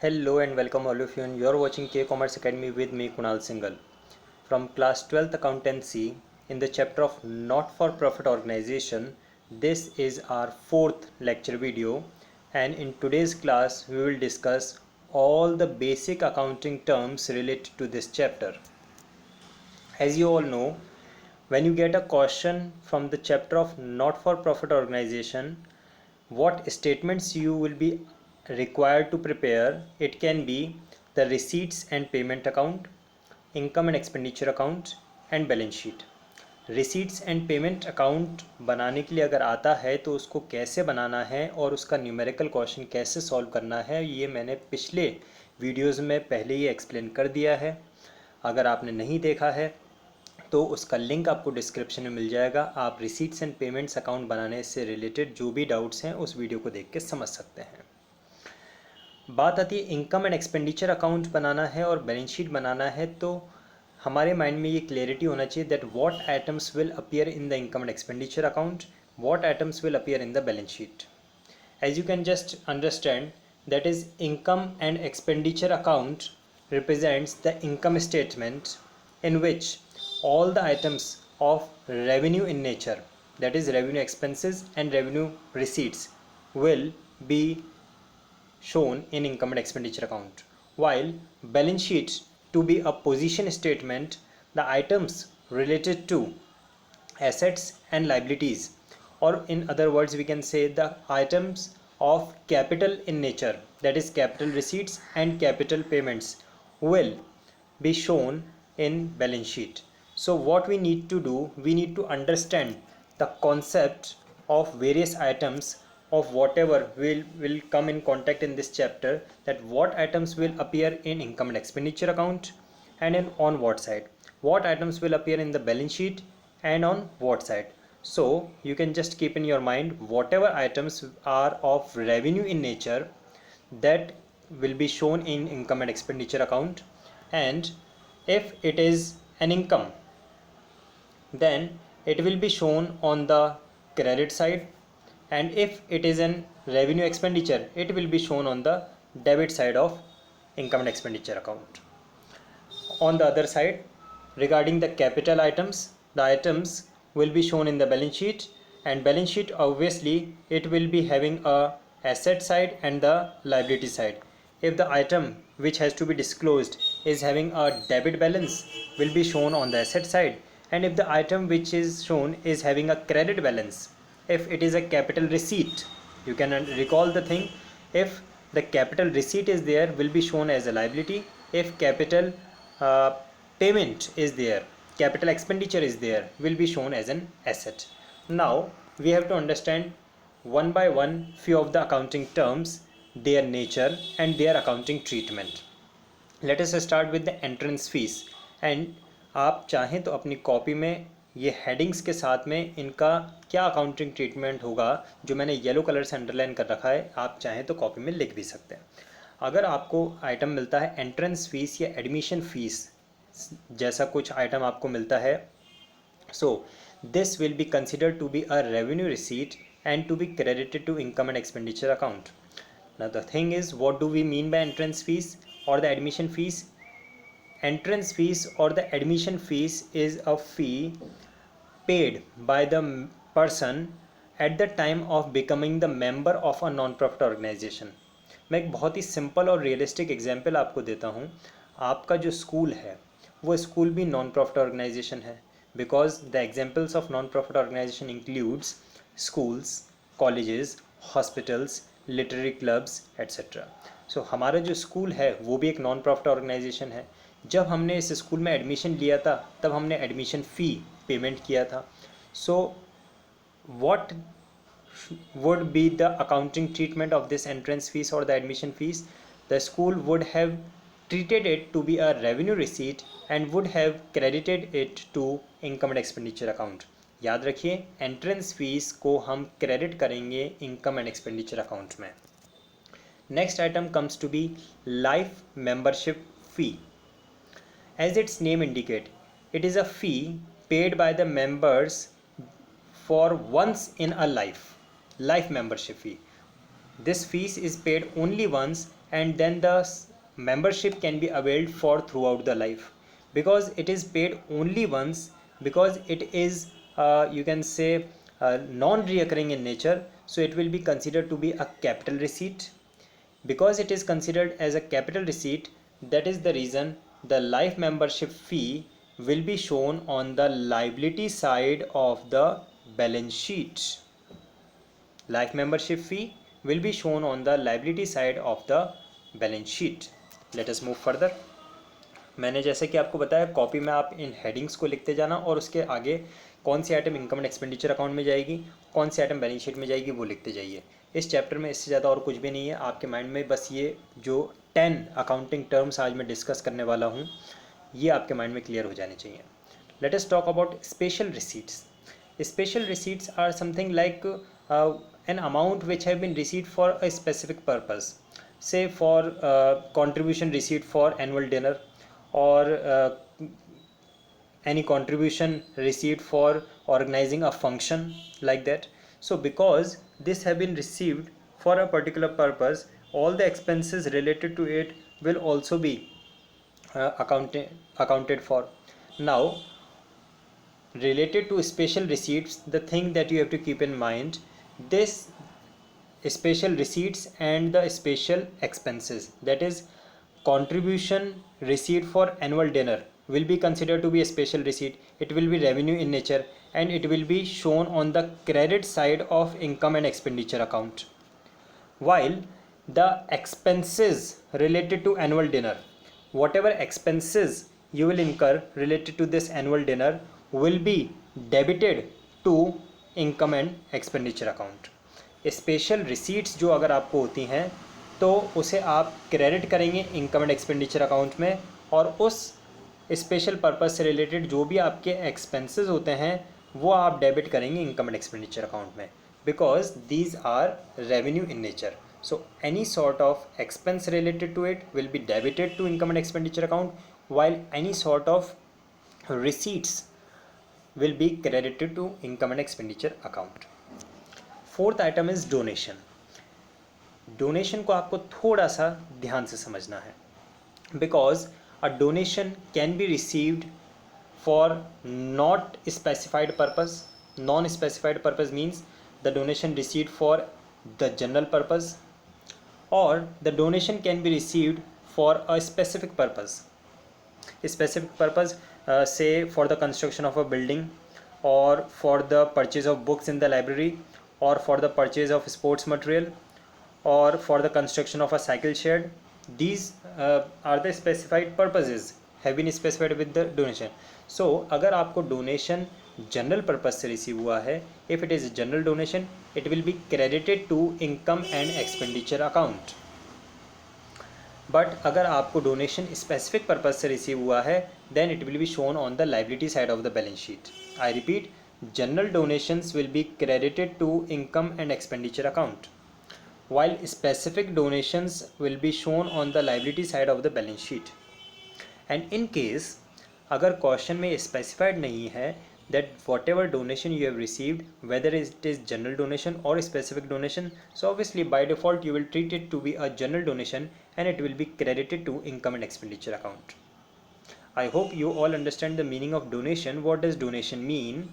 Hello and welcome all of you, and you're watching K Commerce Academy with me Kunal Singhal from class 12th accountancy in the chapter of not for profit organization. This is our fourth lecture video, and in today's class we will discuss all the basic accounting terms related to this chapter. As you all know, when you get a question from the chapter of not for profit organization, what statements you will be required to prepare. It can be the receipts and payment account, income and expenditure account and balance sheet. Receipts and payment account बनाने के लिए अगर आता है तो उसको कैसे बनाना है और उसका न्यूमेरिकल क्वेश्चन कैसे सॉल्व करना है, ये मैंने पिछले वीडियोस में पहले ही एक्सप्लेन कर दिया है। अगर आपने नहीं देखा है तो उसका लिंक आपको डिस्क्रिप्शन में मिल जाएगा। आप रिसीट्स एंड पेमेंट्स अकाउंट बनाने से रिलेटेड जो भी डाउट्स हैं उस वीडियो को देख के समझ सकते हैं। बात आती है इनकम एंड एक्सपेंडिचर अकाउंट बनाना है और बैलेंस शीट बनाना है, तो हमारे माइंड में ये क्लियरिटी होना चाहिए that what items will appear in the income and expenditure account, what items will appear in the balance sheet. As you can just understand, that is income and expenditure account represents the income statement in which all the items of revenue in nature, that is revenue expenses and revenue receipts, will be shown in income and expenditure account, while balance sheet to be a position statement, the items related to assets and liabilities, or in other words we can say the items of capital in nature, that is capital receipts and capital payments, will be shown in balance sheet. So what we need to do, we need to understand the concept of various items of whatever will come in contact in this chapter, that what items will appear in income and expenditure account and on what side, what items will appear in the balance sheet and on what side. So you can just keep in your mind whatever items are of revenue in nature, that will be shown in income and expenditure account, and if it is an income then it will be shown on the credit side, and if it is an revenue expenditure it will be shown on the debit side of income and expenditure account. On the other side, regarding the capital items, the items will be shown in the balance sheet, and balance sheet obviously it will be having a asset side and the liability side. If the item which has to be disclosed is having a debit balance, will be shown on the asset side, and if the item which is shown is having a credit balance, if it is a capital receipt, you can recall the thing, if the capital receipt is there will be shown as a liability, if capital payment is there, capital expenditure is there, will be shown as an asset. Now we have to understand one by one few of the accounting terms, their nature and their accounting treatment. Let us start with the entrance fees, and आप चाहें तो अपनी copy में ये headings के साथ में इनका क्या अकाउंटिंग ट्रीटमेंट होगा, जो मैंने येलो कलर से अंडरलाइन कर रखा है, आप चाहें तो कॉपी में लिख भी सकते हैं. अगर आपको आइटम मिलता है एंट्रेंस फीस या एडमिशन फीस जैसा कुछ आइटम आपको मिलता है, so this will be considered to be a revenue receipt and to be credited to income and expenditure account. Now the thing is, what do we mean by entrance fees or the admission fees? Entrance fees or the admission fees is a fee paid by the person at the time of becoming the member of a non-profit organization. मैं एक बहुत ही simple और realistic example आपको देता हूँ. आपका जो school है वो स्कूल भी नॉन प्रॉफिट ऑर्गेनाइजेशन है, because the examples of non profit organisation includes schools, colleges, hospitals, literary clubs etcetera. So हमारा जो स्कूल है वो भी एक नॉन प्रॉफिट ऑर्गेनाइजेशन है. जब हमने इस स्कूल में एडमिशन लिया था तब हमने एडमिशन फ़ी पेमेंट किया था. So what would be the accounting treatment of this entrance fees or the admission fees? The school would have treated it to be a revenue receipt and would have credited it to income and expenditure account. याद रखिए, entrance fees को हम credit करेंगे income and expenditure account में. Next item comes to be life membership fee. As its name indicate, it is a fee paid by the members for once in a life membership fee. This fees is paid only once and then the membership can be availed for throughout the life, because it is paid only once, because it is you can say non-reoccurring in nature, so it will be considered to be a capital receipt. Because it is considered as a capital receipt, that is the reason the life membership fee will be shown on the liability side of the balance sheet. Life membership fee will be shown on the liability side of the balance sheet. Let us move further. मैंने जैसे कि आपको बताया, copy में आप इन headings को लिखते जाना और उसके आगे कौन सी item income and expenditure account में जाएगी, कौन सी आइटम बैलेंस शीट में जाएगी, वो लिखते जाइए। इस चैप्टर में इससे ज़्यादा और कुछ भी नहीं है, आपके माइंड में बस ये जो 10 अकाउंटिंग टर्म्स आज मैं डिस्कस करने वाला हूँ, ये आपके माइंड में क्लियर हो जाने चाहिए। Let us talk about special receipts. Special receipts are something like an amount which have been received for a specific purpose, say for contribution receipt for annual dinner, or any contribution received for organizing a function like that. So because this have been received for a particular purpose, all the expenses related to it will also be accounted for. Now, related to special receipts, the thing that you have to keep in mind, this special receipts and the special expenses, that is contribution receipt for annual dinner, will be considered to be a special receipt. It will be revenue in nature and it will be shown on the credit side of income and expenditure account, while the expenses related to annual dinner, whatever expenses you will incur related to this annual dinner, will be debited to income and expenditure account. Special receipts जो अगर आपको होती हैं तो उसे आप credit करेंगे income and expenditure account में, और उस स्पेशल पर्पस से रिलेटेड जो भी आपके एक्सपेंसेस होते हैं वो आप डेबिट करेंगे इनकम एंड एक्सपेंडिचर अकाउंट में, because these are revenue in nature. So any sort of expense related to it will be debited to income and expenditure account, while any sort of receipts will be credited to income and expenditure account. Fourth item is donation. Donation को आपको थोड़ा सा ध्यान से समझना है, because a donation can be received for not specified purpose. Non-specified purpose means the donation received for the general purpose, or the donation can be received for a specific purpose. A specific purpose, say for the construction of a building, or for the purchase of books in the library, or for the purchase of sports material, or for the construction of a cycle shed. These are the specified purposes have been specified with the donation. So अगर आपको donation general purpose से receive हुआ है, if it is general donation, it will be credited to income and expenditure account. But अगर आपको donation specific purpose से receive हुआ है, then it will be shown on the liability side of the balance sheet. I repeat, general donations will be credited to income and expenditure account, while specific donations will be shown on the liability side of the balance sheet. And in case अगर question में specified नहीं है that whatever donation you have received, whether it is general donation or specific donation, so obviously by default you will treat it to be a general donation and it will be credited to income and expenditure account. I hope you all understand the meaning of donation. What does donation mean?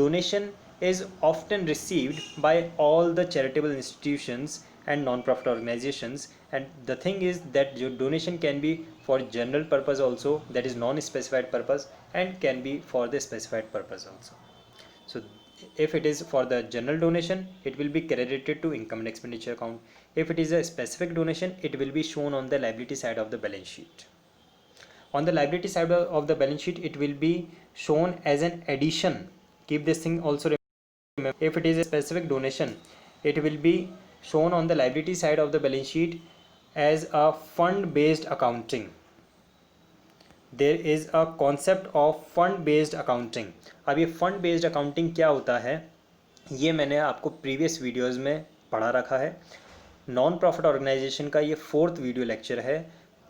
Donation is often received by all the charitable institutions and non-profit organizations, and the thing is that your donation can be for general purpose also, that is non-specified purpose, and can be for the specified purpose also. So if it is for the general donation, it will be credited to income and expenditure account. If it is a specific donation, it will be shown on the liability side of the balance sheet. On the liability side of the balance sheet, it will be shown as an addition. Keep this thing also remember. If it is a specific donation, it will be shown on the liability side of the balance sheet as a fund based accounting. There is a concept of fund based accounting. अब ये fund based accounting क्या होता है, ये मैंने आपको previous videos में पढ़ा रखा है. नॉन प्रॉफिट ऑर्गेनाइजेशन का ये 4th वीडियो लेक्चर है.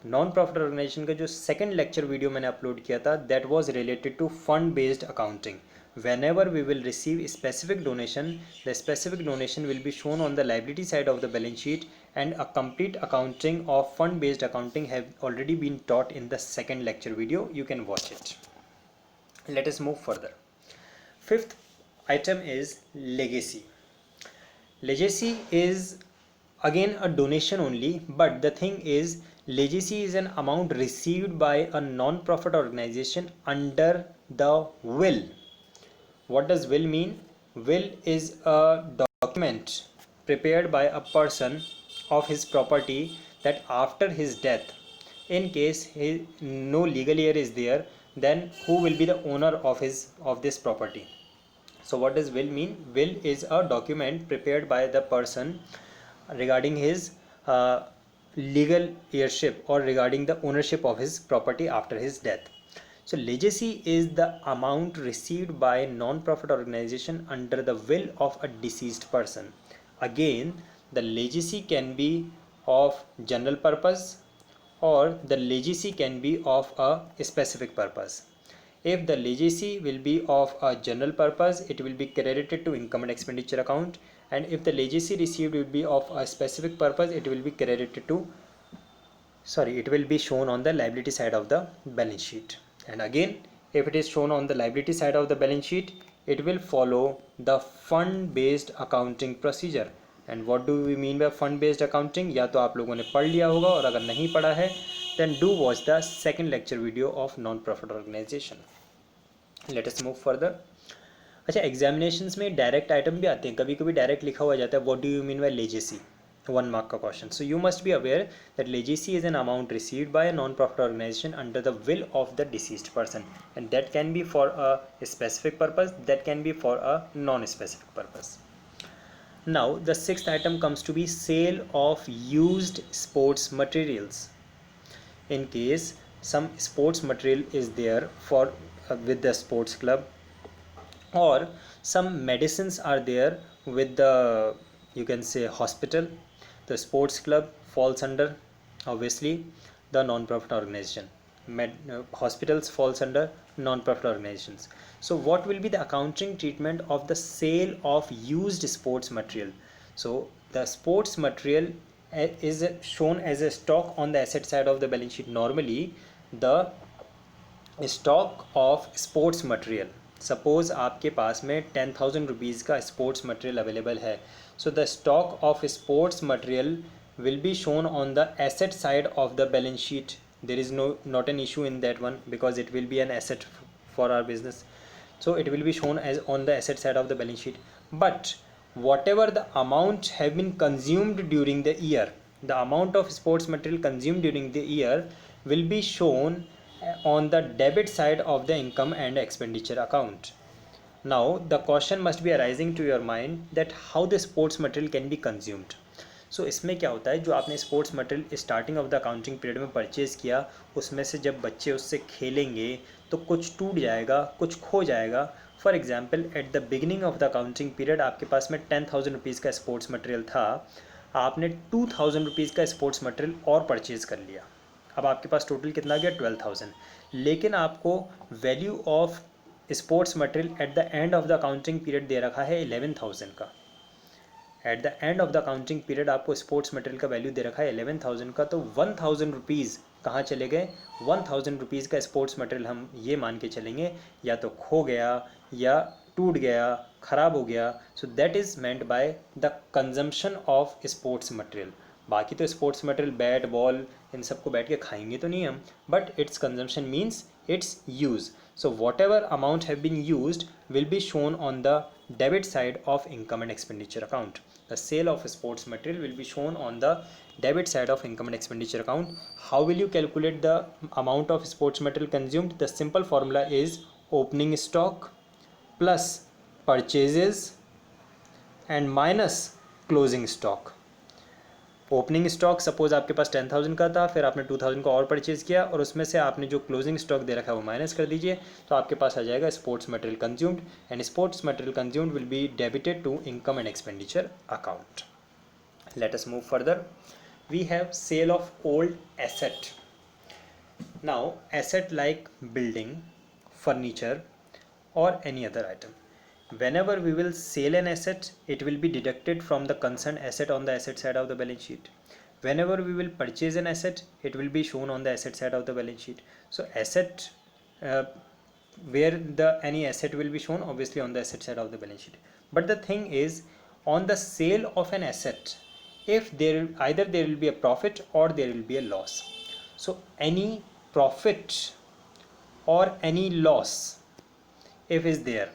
नॉन प्रॉफिट ऑर्गेनाइजेशन का जो 2nd लेक्चर वीडियो मैंने अपलोड किया था, that was related to fund based accounting. whenever we will receive a specific donation, the specific donation will be shown on the liability side of the balance sheet, and a complete accounting of fund based accounting have already been taught in the second lecture video. You can watch it. Let us move further. Fifth item is legacy. Legacy is again a donation only, but the thing is legacy is an amount received by a non-profit organization under the will. What does will mean? Will is a document prepared by a person of his property that after his death, in case no legal heir is there, then who will be the owner of this property? So what does will mean? Will is a document prepared by the person regarding his legal heirship or regarding the ownership of his property after his death. So legacy is the amount received by a non-profit organization under the will of a deceased person. Again, the legacy can be of general purpose or the legacy can be of a specific purpose. If the legacy will be of a general purpose, it will be credited to income and expenditure account, and if the legacy received will be of a specific purpose, it will be credited to it will be shown on the liability side of the balance sheet. And again, if it is shown on the liability side of the balance sheet, it will follow the fund based accounting procedure. And what do we mean by fund based accounting? या तो आप लोगों ने पढ़ लिया होगा, और अगर नहीं पढ़ा है then do watch the second lecture video of non-profit organization. Let us move further. अच्छा, एग्जामिनेशंस में डायरेक्ट आइटम भी आते हैं, कभी कभी डायरेक्ट लिखा हुआ जाता है what do you mean by legacy, 1 mark का question. So you must be aware that legacy is an amount received by a non profit organization under the will of the deceased person, and that can be for a specific purpose, that can be for a non specific purpose. Now the sixth item comes to be sale of used sports materials. In case some sports material is there for with the sports club, or some medicines are there with the, you can say, hospital, the sports club falls under obviously the non-profit organization. Hospitals falls under non-profit organizations. So what will be the accounting treatment of the sale of used sports material? So the sports material is shown as a stock on the asset side of the balance sheet. Normally the stock of sports material, suppose आपके पास में 10,000 rupees का sports material available है. So the stock of sports material will be shown on the asset side of the balance sheet. There is not an issue in that one because it will be an asset for our business. So it will be shown as on the asset side of the balance sheet. But whatever the amount have been consumed during the year, the amount of sports material consumed during the year will be shown on the debit side of the income and expenditure account. Now the question must be arising to your mind that how the sports material can be consumed. सो इसमें क्या होता है, जो आपने sports material starting of the accounting period में purchase किया, उसमें से जब बच्चे उससे खेलेंगे तो कुछ टूट जाएगा, कुछ खो जाएगा. For example at the beginning of the accounting period आपके पास में 10,000 रुपीज़ का स्पोर्ट्स मटेरियल था, आपने 2,000 रुपीज़ का स्पोर्ट्स मटेरियल और परचेज़ कर लिया. अब आपके पास टोटल कितना गया, 12,000. लेकिन आपको value of sports material at the end of the accounting period दे रखा है 11,000 का. At the end of the accounting period आपको स्पोर्ट्स मटेरियल का वैल्यू दे रखा है 11,000 का. तो 1,000 रुपीज़ कहाँ चले गए, 1,000 रुपीज़ का स्पोर्ट्स मटेरियल हम ये मान के चलेंगे या तो खो गया या टूट गया, ख़राब हो गया. So that is meant by the consumption of sports material. बाकी तो sports material bat ball in सबको बैठ के खाएंगे तो नहीं हम, but it's consumption means its use. So whatever amount have been used will be shown on the debit side of income and expenditure account. The sale of sports material will be shown on the debit side of income and expenditure account. How will you calculate the amount of sports material consumed? The simple formula is opening stock plus purchases and minus closing stock. Opening stock suppose आपके पास 10,000 का था, फिर आपने 2,000 का और purchase किया और उसमें से आपने जो क्लोजिंग स्टॉक दे रखा है वो माइनस कर दीजिए, तो आपके पास आ जाएगा sports material consumed, and sports material consumed will be debited to income and expenditure account. Let us move further. We have sale of old asset. Now asset like building, furniture, or any other item. Whenever we will sell an asset, it will be deducted from the concerned asset on the asset side of the balance sheet. Whenever we will purchase an asset, it will be shown on the asset side of the balance sheet. So asset, where the any asset will be shown, obviously on the asset side of the balance sheet. But the thing is, on the sale of an asset, if there either there will be a profit or there will be a loss. So any profit or any loss if is there,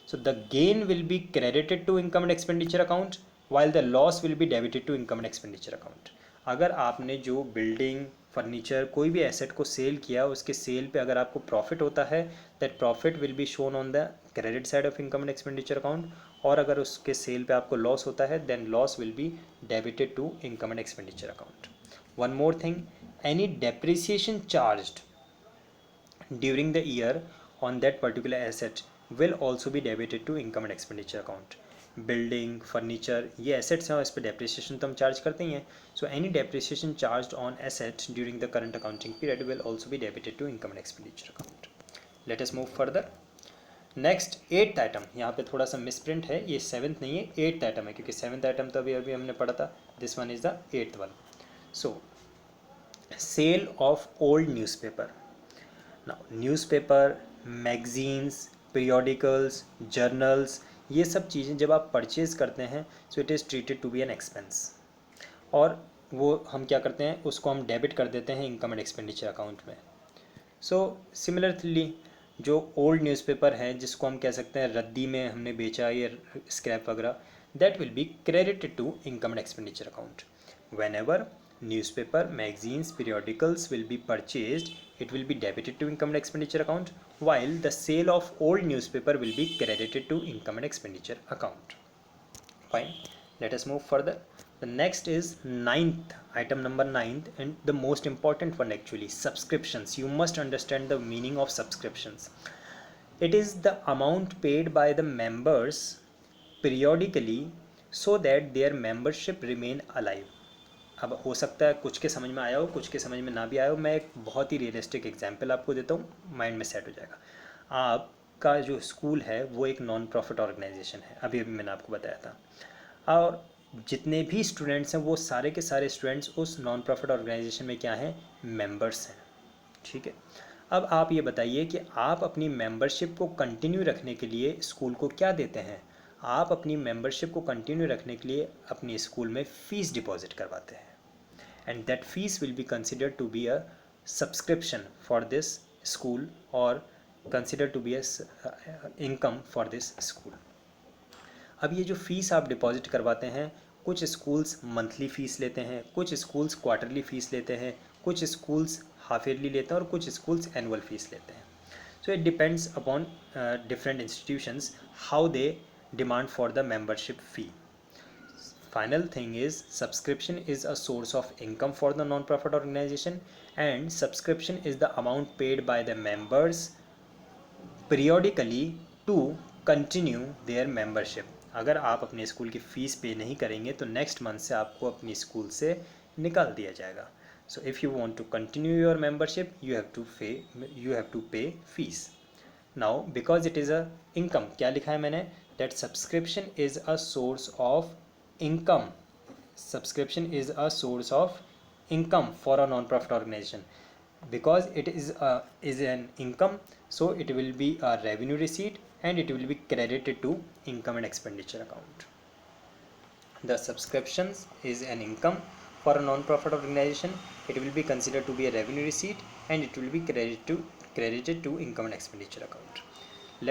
so the gain will be credited to income and expenditure account while the loss will be debited to income and expenditure account. अगर आपने जो building furniture कोई भी asset को cell किया, उसके sale पे अगर आपको प्रॉफिट होता है, that profit will be shown on the credit side of income and expenditure account, और अगर उसके सेल पे आपको लॉस होता है, then loss will be debited to income and expenditure account. One more thing, any depreciation charged during the year on that particular asset will also be debited to income and expenditure account. Building furniture ये assets हैं और इस पर depreciation तो हम charge करते ही हैं. So any depreciation charge on asset during the current accounting period will also be debited to income and expenditure account. Let us move further. Next 8th item, यहाँ पे थोड़ा सा मिसप्रिंट है, ये 7th नहीं है 8th आइटम है, क्योंकि 7th आइटम तो अभी अभी हमने पढ़ा था. This one is the 8th one. So sale of old newspaper. Now newspaper, magazines, periodicals, journals, ये सब चीज़ें जब आप परचेज़ करते हैं, so it is treated to be an expense, और वो हम क्या करते हैं, उसको हम डेबिट कर देते हैं इनकम एंड एक्सपेंडिचर अकाउंट में. सो सिमिलरली जो ओल्ड न्यूज़पेपर है, जिसको हम कह सकते हैं रद्दी में हमने बेचा या स्क्रैप वगैरह, that will be credited to income and expenditure account. whenever newspaper, magazines, periodicals will be purchased, it will be debited to income and expenditure account, while the sale of old newspaper will be credited to income and expenditure account. Fine, let us move further. The next is 9th item, number 9th, and the most important one actually, subscriptions. You must understand the meaning of subscriptions. It is the amount paid by the members periodically so that their membership remain alive. अब हो सकता है कुछ के समझ में आया हो, कुछ के समझ में ना भी आया हो. मैं एक बहुत ही रियलिस्टिक एग्जांपल आपको देता हूँ, माइंड में सेट हो जाएगा. आपका जो स्कूल है वो एक नॉन प्रॉफिट ऑर्गेनाइजेशन है, अभी अभी मैंने आपको बताया था, और जितने भी स्टूडेंट्स हैं वो सारे के सारे स्टूडेंट्स उस नॉन प्रॉफिट ऑर्गेनाइजेशन में क्या हैं, मेंबर्स हैं. ठीक है. अब आप ये बताइए कि आप अपनी मेंबरशिप को कंटिन्यू रखने के लिए स्कूल को क्या देते हैं. आप अपनी मेंबरशिप को कंटिन्यू रखने के लिए अपनी स्कूल में फ़ीस डिपॉजिट करवाते हैं, and that fees will be considered to be a subscription for this school or considered to be a income for this school. अब ये जो फ़ीस आप डिपॉजिट करवाते हैं, कुछ स्कूल्स मंथली फ़ीस लेते हैं, कुछ स्कूल्स क्वार्टरली फ़ीस लेते हैं, कुछ स्कूल्स हाफ ईयरली लेते हैं और कुछ स्कूल्स एनुअल फ़ीस लेते हैं. So it depends upon different institutions how they demand for the membership fee. Final thing is, subscription is a source of income for the non-profit organization, and subscription is the amount paid by the members periodically to continue their membership. अगर आप अपने school की fees पे नहीं करेंगे तो next month से आपको अपनी स्कूल से निकाल दिया जाएगा. So if you want to continue your membership, you have to pay fees. Now because it is a income, क्या लिखा है मैंने, that subscription is a source of income. Subscription is a source of income for a non-profit organization. Because it is an income, so it will be a revenue receipt and it will be credited to income and expenditure account. The subscriptions is an income for a non-profit organization. It will be considered to be a revenue receipt and it will be credited to income and expenditure account.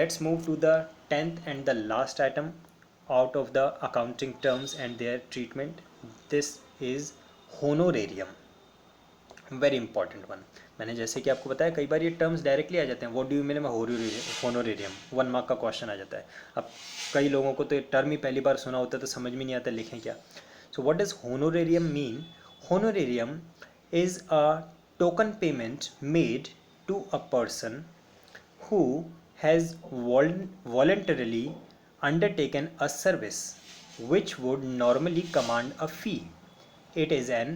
Let's move to the 10th and the last item out of the accounting terms and their treatment. This is honorarium, very important one. मैंने जैसे कि आपको बताया, कई बार ये terms directly आ जाते हैं. What do you mean honorarium, 1 mark का क्वेश्चन आ जाता है. अब कई लोगों को तो ये टर्म ही पहली बार सुना होता है तो समझ में नहीं आता लिखें क्या. So what does honorarium mean. Honorarium is a token payment made to a person who has voluntarily undertaken a service which would normally command a fee. It is an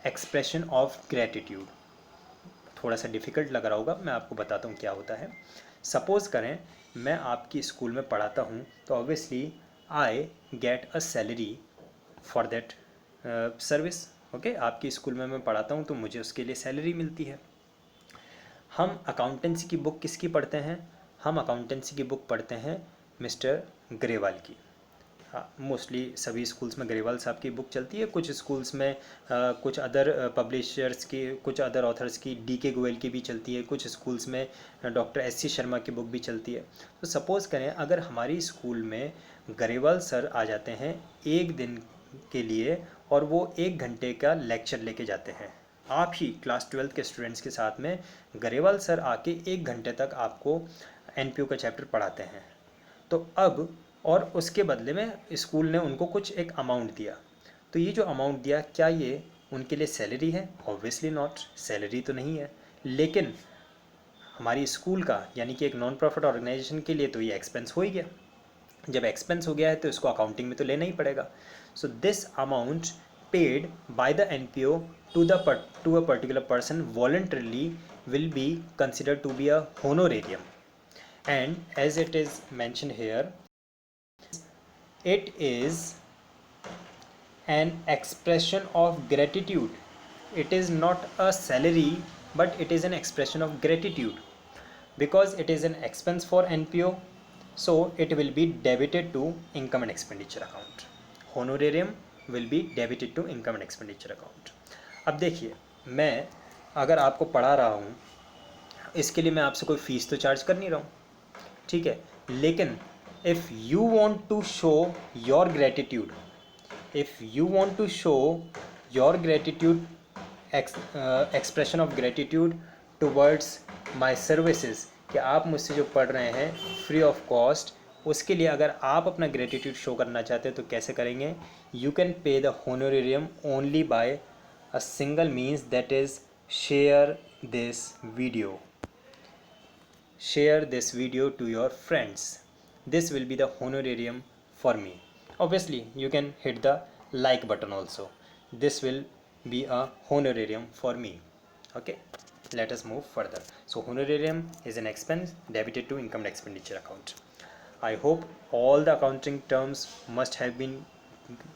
expression of gratitude. थोड़ा सा difficult लग रहा होगा, मैं आपको बताता हूँ क्या होता है. सपोज़ करें मैं आपकी स्कूल में पढ़ाता हूँ, तो obviously I get a salary for that service. Okay, आपकी स्कूल में मैं पढ़ाता हूँ तो मुझे उसके लिए सैलरी मिलती है। हम अकाउंटेंसी की बुक किसकी पढ़ते हैं? हम अकाउंटेंसी की बुक पढ़ते हैं मिस्टर ग्रेवाल की। हाँ, मोस्टली सभी स्कूल्स में ग्रेवाल साहब की बुक चलती है। कुछ स्कूल्स में कुछ अदर पब्लिशर्स की, कुछ अदर ऑथर्स की, डी.के. गोयल की भी चलती है। कुछ स्कूल्स में डॉक्टर एस.सी. शर्मा की बुक भी चलती है। तो सपोज़ करें अगर हमारी स्कूल में ग्रेवाल सर आ जाते हैं एक दिन के लिए और वो 1 घंटे का लेक्चर लेके जाते हैं, आप ही क्लास 12th के स्टूडेंट्स के साथ में ग्रेवाल सर आके 1 घंटे तक आपको एन.पी.ओ. का चैप्टर पढ़ाते हैं। तो अब और उसके बदले में स्कूल ने उनको कुछ एक अमाउंट दिया, तो ये जो अमाउंट दिया क्या ये उनके लिए सैलरी है? ऑब्वियसली नॉट, सैलरी तो नहीं है। लेकिन हमारी स्कूल का यानी कि एक नॉन प्रॉफिट ऑर्गेनाइजेशन के लिए तो ये एक्सपेंस हो ही गया। जब एक्सपेंस हो गया है तो इसको अकाउंटिंग में तो लेना ही पड़ेगा। So this amount paid by the NPO to a particular person voluntarily will be considered to be a honorarium, and as it is mentioned here, it is an expression of gratitude. It is not a salary, but it is an expression of gratitude. Because it is an expense for NPO, so it will be debited to income and expenditure account. Honorarium will be debited to income and expenditure account. अब देखिए, मैं अगर आपको पढ़ा रहा हूँ, इसके लिए मैं आपसे कोई फ़ीस तो चार्ज कर नहीं रहा हूँ, ठीक है। लेकिन if you want to show your gratitude, if you want to show your gratitude, expression of gratitude towards my services, कि आप मुझसे जो पढ़ रहे हैं फ्री ऑफ कॉस्ट, उसके लिए अगर आप अपना ग्रेटिट्यूड शो करना चाहते हैं तो कैसे करेंगे? You can pay the honorarium only by a single means, that is share this video. Share this video to your friends. This will be the honorarium for me. Obviously you can hit the like button also. This will be a honorarium for me. Okay, let us move further. So honorarium is an expense debited to income and expenditure account. I hope all the accounting terms must have been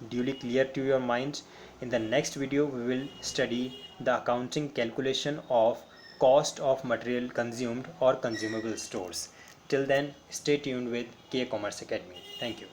duly clear to your minds. In the next video we will study the accounting calculation of cost of material consumed or consumable stores. Till then, stay tuned with K Commerce Academy. Thank you.